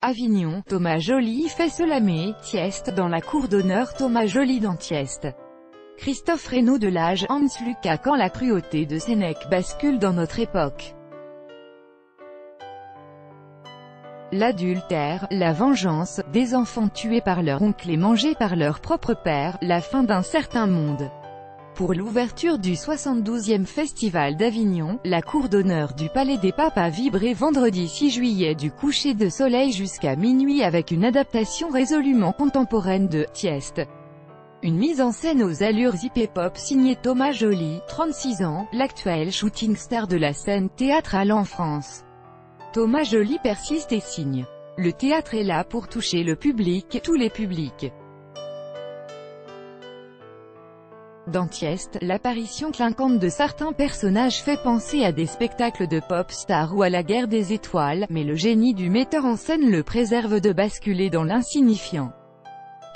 Avignon, Thomas Joly fait se lamer, Tieste dans la cour d'honneur Thomas Joly dans Tieste. Christophe Reynaud de l'âge, Hans Lucas quand la cruauté de Sénèque bascule dans notre époque. L'adultère, la vengeance, des enfants tués par leur oncle et mangés par leur propre père, la fin d'un certain monde. Pour l'ouverture du 72e Festival d'Avignon, la cour d'honneur du Palais des Papes a vibré vendredi 6 juillet du coucher de soleil jusqu'à minuit avec une adaptation résolument contemporaine de « Tieste ». Une mise en scène aux allures hip-hop signée Thomas Joly, 36 ans, l'actuel shooting star de la scène théâtrale en France. Thomas Joly persiste et signe. Le théâtre est là pour toucher le public, tous les publics. Dans Tieste, l'apparition clinquante de certains personnages fait penser à des spectacles de pop stars ou à la guerre des étoiles, mais le génie du metteur en scène le préserve de basculer dans l'insignifiant.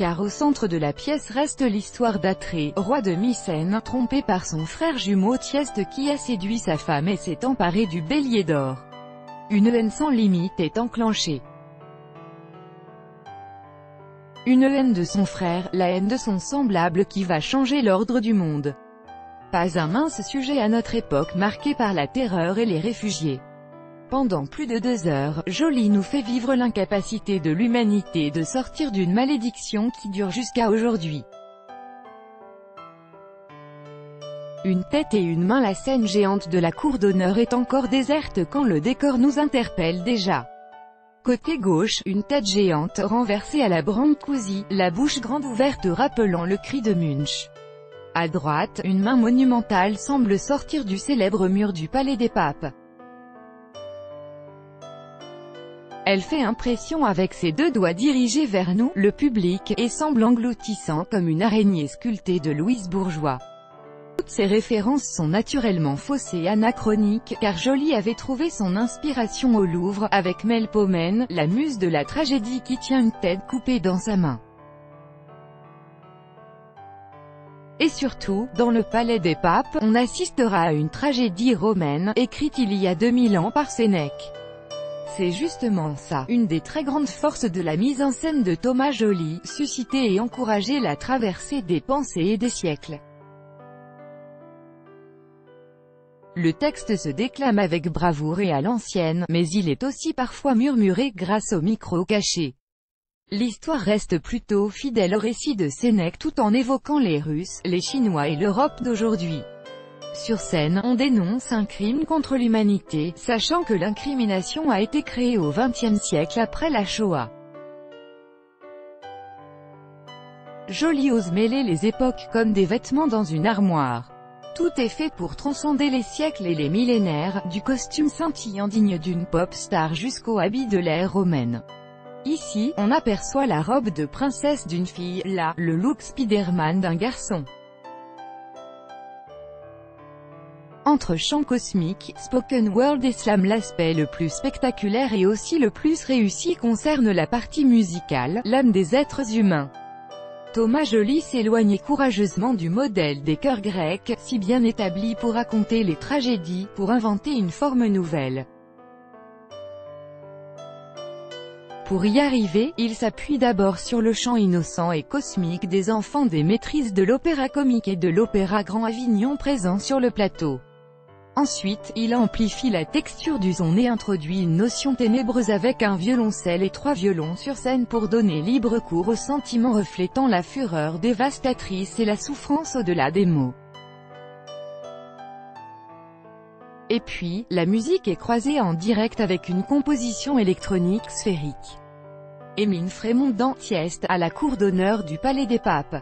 Car au centre de la pièce reste l'histoire d'Atrée, roi de Mycène, trompé par son frère jumeau Tieste qui a séduit sa femme et s'est emparé du bélier d'or. Une haine sans limite est enclenchée. Une haine de son frère, la haine de son semblable qui va changer l'ordre du monde. Pas un mince sujet à notre époque marquée par la terreur et les réfugiés. Pendant plus de 2 heures, Joly nous fait vivre l'incapacité de l'humanité de sortir d'une malédiction qui dure jusqu'à aujourd'hui. Une tête et une main, la scène géante de la cour d'honneur est encore déserte quand le décor nous interpelle déjà. Côté gauche, une tête géante renversée à la Brancusi, la bouche grande ouverte rappelant le cri de Munch. À droite, une main monumentale semble sortir du célèbre mur du Palais des Papes. Elle fait impression avec ses 2 doigts dirigés vers nous, le public, et semble engloutissant comme une araignée sculptée de Louise Bourgeois. Toutes ces références sont naturellement fausses et anachroniques, car Joly avait trouvé son inspiration au Louvre, avec Melpomène, la muse de la tragédie qui tient une tête coupée dans sa main. Et surtout, dans le Palais des Papes, on assistera à une tragédie romaine, écrite il y a 2000 ans par Sénèque. C'est justement ça, une des très grandes forces de la mise en scène de Thomas Joly, susciter et encourager la traversée des pensées et des siècles. Le texte se déclame avec bravoure et à l'ancienne, mais il est aussi parfois murmuré grâce au micro caché. L'histoire reste plutôt fidèle au récit de Sénèque tout en évoquant les Russes, les Chinois et l'Europe d'aujourd'hui. Sur scène, on dénonce un crime contre l'humanité, sachant que l'incrimination a été créée au XXe siècle après la Shoah. Joly ose mêler les époques comme des vêtements dans une armoire. Tout est fait pour transcender les siècles et les millénaires, du costume scintillant digne d'une pop star jusqu'au habit de l'ère romaine. Ici, on aperçoit la robe de princesse d'une fille, là, le look Spider-Man d'un garçon. Entre chants cosmiques, spoken word et slam, l'aspect le plus spectaculaire et aussi le plus réussi concerne la partie musicale, l'âme des êtres humains. Thomas Joly s'éloignait courageusement du modèle des chœurs grecs, si bien établi pour raconter les tragédies, pour inventer une forme nouvelle. Pour y arriver, il s'appuie d'abord sur le chant innocent et cosmique des enfants des maîtrises de l'opéra comique et de l'opéra Grand Avignon présents sur le plateau. Ensuite, il amplifie la texture du son et introduit une notion ténébreuse avec un violoncelle et 3 violons sur scène pour donner libre cours aux sentiments reflétant la fureur dévastatrice et la souffrance au-delà des mots. Et puis, la musique est croisée en direct avec une composition électronique sphérique. Émile Frémont dans Tieste, à la cour d'honneur du Palais des Papes.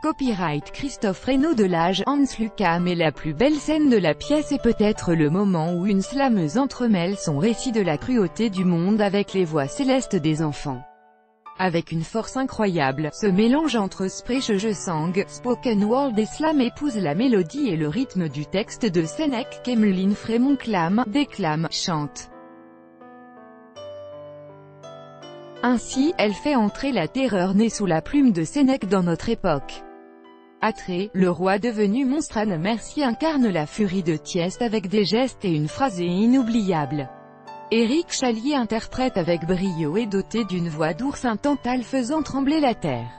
Copyright Christophe Reynaud de l'âge, Hans Lucas. Mais la plus belle scène de la pièce est peut-être le moment où une slameuse entremêle son récit de la cruauté du monde avec les voix célestes des enfants. Avec une force incroyable, ce mélange entre Sprechgesang, spoken word et slam épouse la mélodie et le rythme du texte de Sénèque qu'Emeline Frémont clame, déclame, chante. Ainsi, elle fait entrer la terreur née sous la plume de Sénèque dans notre époque. Atrée, le roi devenu monstre Anne Mercier incarne la furie de Tieste avec des gestes et une phrase inoubliable. Éric Chalier interprète avec brio et doté d'une voix d'ours un Tantale faisant trembler la terre.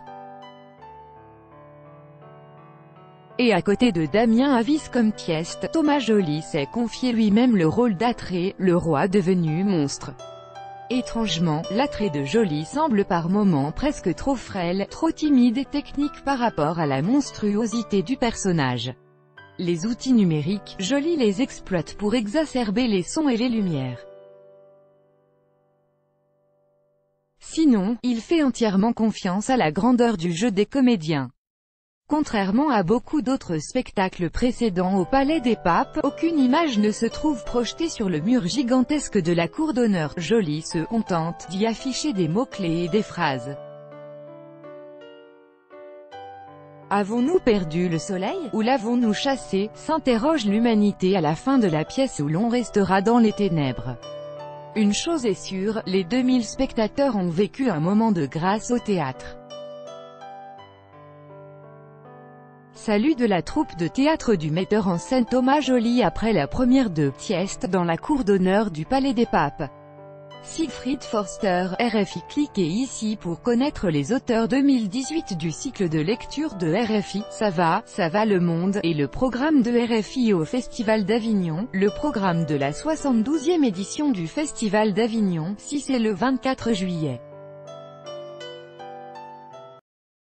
Et à côté de Damien Avis comme Tieste, Thomas Joly s'est confié lui-même le rôle d'Atrée, le roi devenu monstre. Étrangement, l'attrait de Joly semble par moments presque trop frêle, trop timide et technique par rapport à la monstruosité du personnage. Les outils numériques, Joly les exploite pour exacerber les sons et les lumières. Sinon, il fait entièrement confiance à la grandeur du jeu des comédiens. Contrairement à beaucoup d'autres spectacles précédents au Palais des Papes, aucune image ne se trouve projetée sur le mur gigantesque de la cour d'honneur. Joly se contente d'y afficher des mots-clés et des phrases. Avons-nous perdu le soleil, ou l'avons-nous chassé, s'interroge l'humanité à la fin de la pièce où l'on restera dans les ténèbres. Une chose est sûre, les 2000 spectateurs ont vécu un moment de grâce au théâtre. Salut de la troupe de théâtre du metteur en scène Thomas Joly après la première de Tieste dans la cour d'honneur du Palais des Papes. Siegfried Forster, RFI. Cliquez ici pour connaître les auteurs 2018 du cycle de lecture de RFI, ça va le monde, et le programme de RFI au Festival d'Avignon, le programme de la 72e édition du Festival d'Avignon, 6 et le 24 juillet.